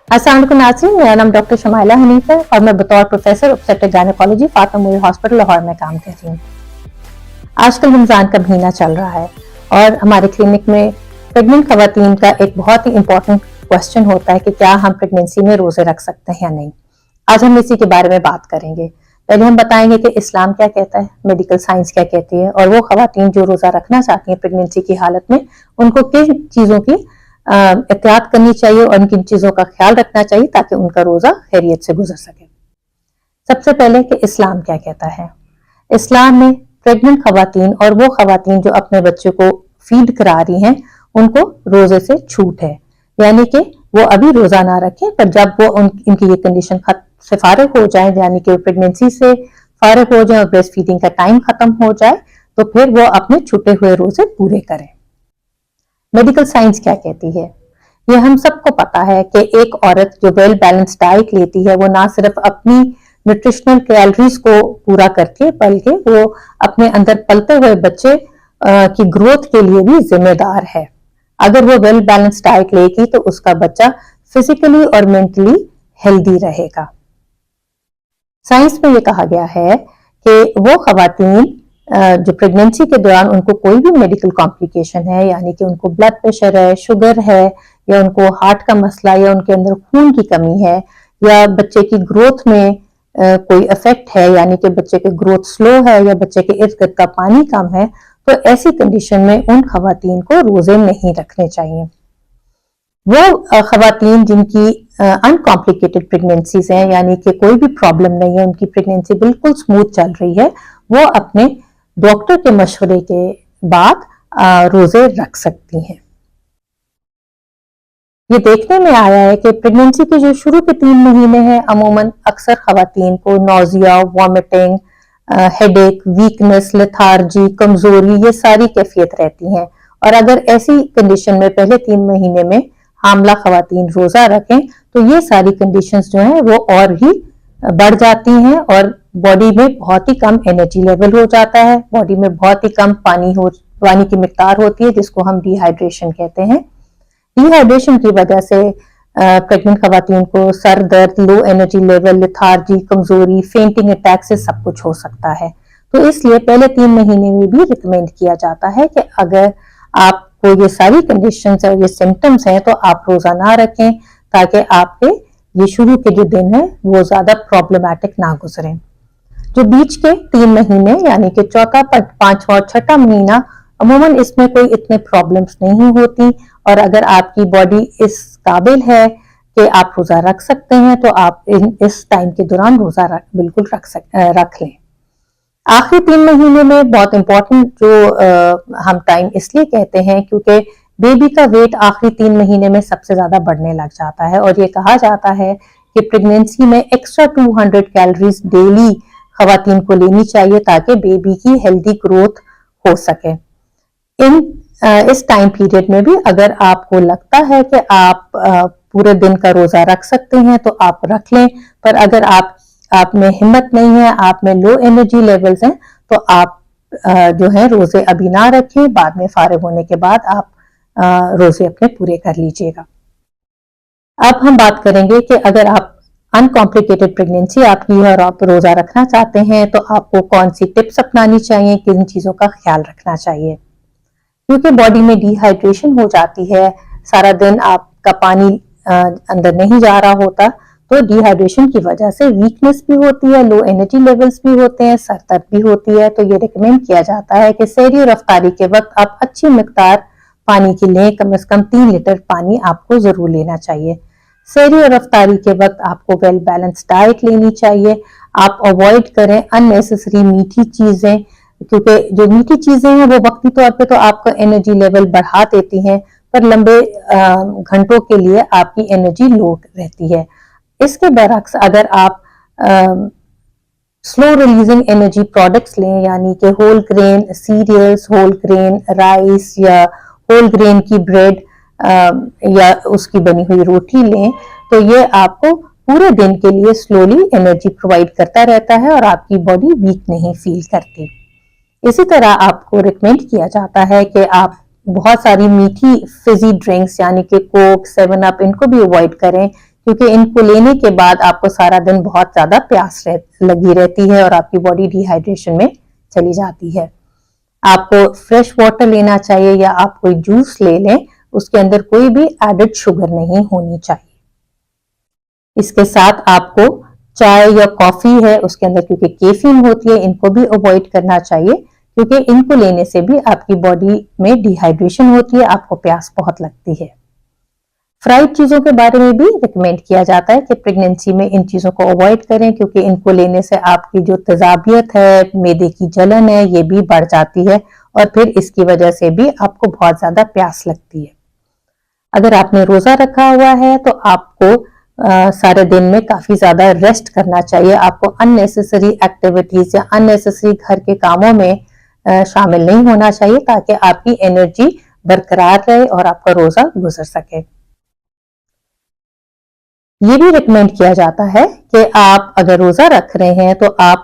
अस्सलाम वालेकुम नाज़रीन, मेरा नाम डॉक्टर शमाइला हनीफ है और मैं बतौर प्रोफेसर ऑब्स्टेट्रिक गायनेकोलॉजी फातिमा मोइर हॉस्पिटल लाहौर में काम कर रही हूँ। आजकल रमजान का महीना चल रहा है और हमारे क्लिनिक में प्रेग्नेंट खवातीन का एक बहुत ही इम्पोर्टेंट क्वेश्चन होता है कि क्या हम प्रेगनेंसी में रोजे रख सकते हैं या नहीं। आज हम इसी के बारे में बात करेंगे। पहले हम बताएंगे कि इस्लाम क्या कहता है, मेडिकल साइंस क्या कहती है, और वो खवातीन जो रोजा रखना चाहती हैं प्रेगनेंसी की हालत में उनको किन चीजों की एहतियात करनी चाहिए और किन चीजों का ख्याल रखना चाहिए ताकि उनका रोजा खैरियत से गुजर सके। सबसे पहले कि इस्लाम क्या कहता है। इस्लाम में प्रेग्नेंट खवातीन और वो खवातीन जो अपने बच्चे को फीड करा रही हैं उनको रोजे से छूट है, यानी कि वो अभी रोजा ना रखें, पर जब वो इनकी ये कंडीशन से फारिग हो जाए, यानी कि प्रेगनेंसी से फारिग हो जाए और ब्रेस्ट फीडिंग का टाइम खत्म हो जाए, तो फिर वो अपने छूटे हुए रोजे पूरे करें। मेडिकल साइंस क्या कहती है, ये हम सबको पता है कि एक औरत जो वेल बैलेंस डाइट लेती है वो ना सिर्फ अपनी न्यूट्रिशनल कैलोरीज को पूरा करती है बल्कि वो अपने अंदर पलते हुए बच्चे की ग्रोथ के लिए भी जिम्मेदार है। अगर वो वेल बैलेंस डाइट लेगी तो उसका बच्चा फिजिकली और मेंटली हेल्दी रहेगा। साइंस में ये कहा गया है कि वो खवातीन जो प्रेगनेंसी के दौरान उनको कोई भी मेडिकल कॉम्प्लिकेशन है, यानी कि उनको ब्लड प्रेशर है, शुगर है, या उनको हार्ट का मसला, या उनके अंदर खून की कमी है, या बच्चे की ग्रोथ में कोई इफेक्ट है, यानी कि बच्चे की ग्रोथ स्लो है, या बच्चे के इर्द गिर्द का पानी कम है, तो ऐसी कंडीशन में उन खवातीन को रोजे नहीं रखने चाहिए। वो खवातीन जिनकी अनकॉम्प्लिकेटेड प्रेगनेंसीज हैं, यानी कि कोई भी प्रॉब्लम नहीं है, उनकी प्रेगनेंसी बिल्कुल स्मूथ चल रही है, वो अपने डॉक्टर के मशवरे के बाद रोजे रख सकती हैं। ये देखने में आया है कि प्रेगनेंसी के जो शुरू के 3 महीने हैं अमूमन अक्सर खवातीन को nausea, vomiting, headache, weakness, lethargy, कमजोरी, ये सारी कैफियत रहती हैं। और अगर ऐसी कंडीशन में पहले 3 महीने में हामला खवातीन रोजा रखें तो ये सारी कंडीशंस जो हैं वो और ही बढ़ जाती हैं और बॉडी में बहुत ही कम एनर्जी लेवल हो जाता है, बॉडी में बहुत ही कम पानी की मिकदार होती है, जिसको हम डिहाइड्रेशन कहते हैं। डिहाइड्रेशन की वजह से प्रेग्नेंट खवातीन को सर दर्द, लो एनर्जी लेवल, लेथार्जी, कमजोरी, फेंटिंग अटैक से सब कुछ हो सकता है। तो इसलिए पहले 3 महीने में भी रिकमेंड किया जाता है कि अगर आपको ये सारी कंडीशंस और ये सिम्टम्स हैं तो आप रोजा ना रखें, ताकि आपके ये शुरू के जो दिन है वो ज्यादा प्रॉब्लमैटिक ना गुजरें। जो बीच के 3 महीने यानी कि चौथा, पांचवा और छठा महीना, अमूमन इसमें कोई इतने प्रॉब्लम्स नहीं होती, और अगर आपकी बॉडी इस काबिल है कि आप रोजा रख सकते हैं तो आप इस टाइम के दौरान रोजा बिल्कुल रख लें। आखिरी 3 महीने में बहुत इंपॉर्टेंट जो हम टाइम इसलिए कहते हैं क्योंकि बेबी का वेट आखिरी 3 महीने में सबसे ज्यादा बढ़ने लग जाता है, और ये कहा जाता है कि प्रेगनेंसी में एक्स्ट्रा 200 कैलोरीज डेली खवातीन को लेनी चाहिए ताकि बेबी की हेल्दी ग्रोथ हो सके। इस टाइम पीरियड में भी अगर आपको लगता है कि आप पूरे दिन का रोजा रख सकते हैं तो आप रख लें, पर अगर आप में हिम्मत नहीं है, आप में लो एनर्जी लेवल्स हैं, तो आप जो है रोजे अभी ना रखें, बाद में फारिग होने के बाद आप रोजे अपने पूरे कर लीजिएगा। अब हम बात करेंगे कि अगर आप अनकॉम्प्लिकेटेड प्रेगनेंसी आपकी है और आप रोजा रखना चाहते हैं तो आपको कौन सी टिप्स अपनानी चाहिए, किन चीजों का ख्याल रखना चाहिए। क्योंकि बॉडी में डिहाइड्रेशन हो जाती है, सारा दिन आपका पानी अंदर नहीं जा रहा होता, तो डिहाइड्रेशन की वजह से वीकनेस भी होती है, लो एनर्जी लेवल्स भी होते हैं, सर दर्द भी होती है। तो ये रिकमेंड किया जाता है कि सहरी और अफ्तारी के वक्त आप अच्छी मिकदार पानी की लें, कम से कम 3 लीटर पानी आपको जरूर लेना चाहिए। सहरी और अफ्तारी के वक्त आपको वेल बैलेंस डाइट लेनी चाहिए। आप अवॉइड करें अननेसेसरी मीठी चीजें, क्योंकि जो मीठी चीजें हैं वो वक्ती तौर पे तो आपका एनर्जी लेवल बढ़ा देती हैं, पर लंबे घंटों के लिए आपकी एनर्जी लो रहती है। इसके बरक्स अगर आप स्लो रिलीजिंग एनर्जी प्रोडक्ट्स लें, यानी कि whole grain cereals, whole grain rice या होल ग्रेन की ब्रेड या उसकी बनी हुई रोटी लें, तो ये आपको पूरे दिन के लिए स्लोली एनर्जी प्रोवाइड करता रहता है और आपकी बॉडी वीक नहीं फील करती। इसी तरह आपको रिकमेंड किया जाता है कि आप बहुत सारी मीठी फिजी ड्रिंक्स यानी कि कोक, 7 अप, इनको भी अवॉइड करें, کیونکہ ان کو لینے کے بعد آپ کو سارا دن بہت زیادہ پیاس لگی رہتی ہے اور آپ کی باڈی ڈی ہائیڈریشن میں چلی جاتی ہے. آپ کو فریش واٹر لینا چاہیے یا آپ کوئی جوس لے لیں, اس کے اندر کوئی بھی ایڈڈ شوگر نہیں ہونی چاہیے. اس کے ساتھ آپ کو چائے یا کافی ہے اس کے اندر کیونکہ کیفین ہوتی ہے, ان کو بھی اوائڈ کرنا چاہیے کیونکہ ان کو لینے سے بھی آپ کی باڈی میں ڈی ہائیڈریشن ہوتی ہے, آپ کو پیاس بہت لگتی ہے. فرائیڈ چیزوں کے بارے میں بھی ریکمینڈ کیا جاتا ہے کہ پریگننسی میں ان چیزوں کو اوائڈ کریں کیونکہ ان کو لینے سے آپ کی جو تیزابیت ہے, معدے کی جلن ہے, یہ بھی بڑھ جاتی ہے اور پھر اس کی وجہ سے بھی آپ کو بہت زیادہ پیاس لگتی ہے. اگر آپ نے روزہ رکھا ہوا ہے تو آپ کو سارے دن میں کافی زیادہ ریسٹ کرنا چاہیے. آپ کو ان نیسیسری ایکٹیویٹیز یا ان نیسیسری گھر کے کاموں میں شامل نہیں ہونا چاہیے تاکہ آپ کی انرجی برقرار رہے اور آپ کا روزہ گزر سکے. یہ بھی ریکمینڈ کیا جاتا ہے کہ آپ اگر روزہ رکھ رہے ہیں تو آپ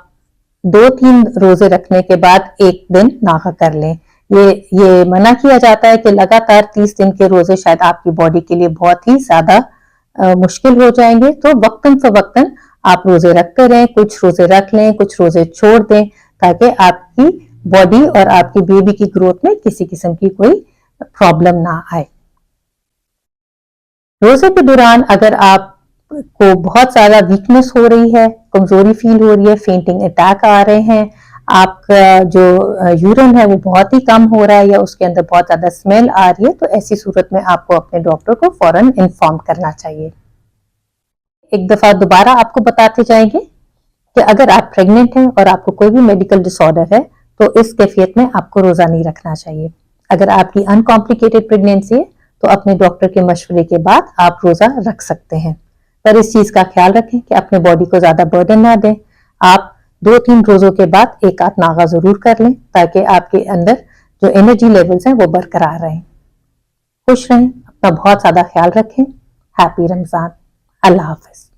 2-3 روزے رکھنے کے بعد ایک دن ناغہ کر لیں. یہ منع کیا جاتا ہے کہ لگاتار 30 دن کے روزے شاید آپ کی باڈی کے لیے بہت ہی زیادہ مشکل ہو جائیں گے, تو وقتاً فوقتاً آپ روزے رکھتے رہیں, کچھ روزے رکھ لیں, کچھ روزے چھوڑ دیں تاکہ آپ کی باڈی اور آپ کی بیبی کی گروتھ میں کسی قسم کی کوئی پرابلم نہ آئے. روزے کے دوران اگر آپ کو بہت زیادہ ویکنس ہو رہی ہے, کمزوری فیل ہو رہی ہے, فینٹنگ اٹیک آ رہے ہیں, آپ کا جو یورین ہے وہ بہت ہی کم ہو رہا ہے یا اس کے اندر بہت زیادہ اسمیل آ رہی ہے, تو ایسی صورت میں آپ کو اپنے ڈاکٹر کو فوراً انفارم کرنا چاہیے. ایک دفعہ دوبارہ آپ کو بتاتے جائیں گے کہ اگر آپ پریگننٹ ہیں اور آپ کو کوئی بھی میڈیکل ڈس آرڈر ہے تو اس کیفیت میں آپ کو روزہ نہیں رکھنا چاہیے. اگر آپ کی انکمپلیکیٹڈ پریگننسی ہے تو اپنے ڈاکٹر کے مشورے کے بعد آپ روزہ رکھ سکتے ہیں, پر اس چیز کا خیال رکھیں کہ اپنے باڈی کو زیادہ برڈن نہ دیں. آپ 2-3 روزوں کے بعد ایک آدھ ناغہ ضرور کر لیں تاکہ آپ کے اندر جو انرجی لیولز ہیں وہ برقرار رہیں. خوش رہیں, اپنا بہت زیادہ خیال رکھیں. ہیپی رمضان. اللہ حافظ.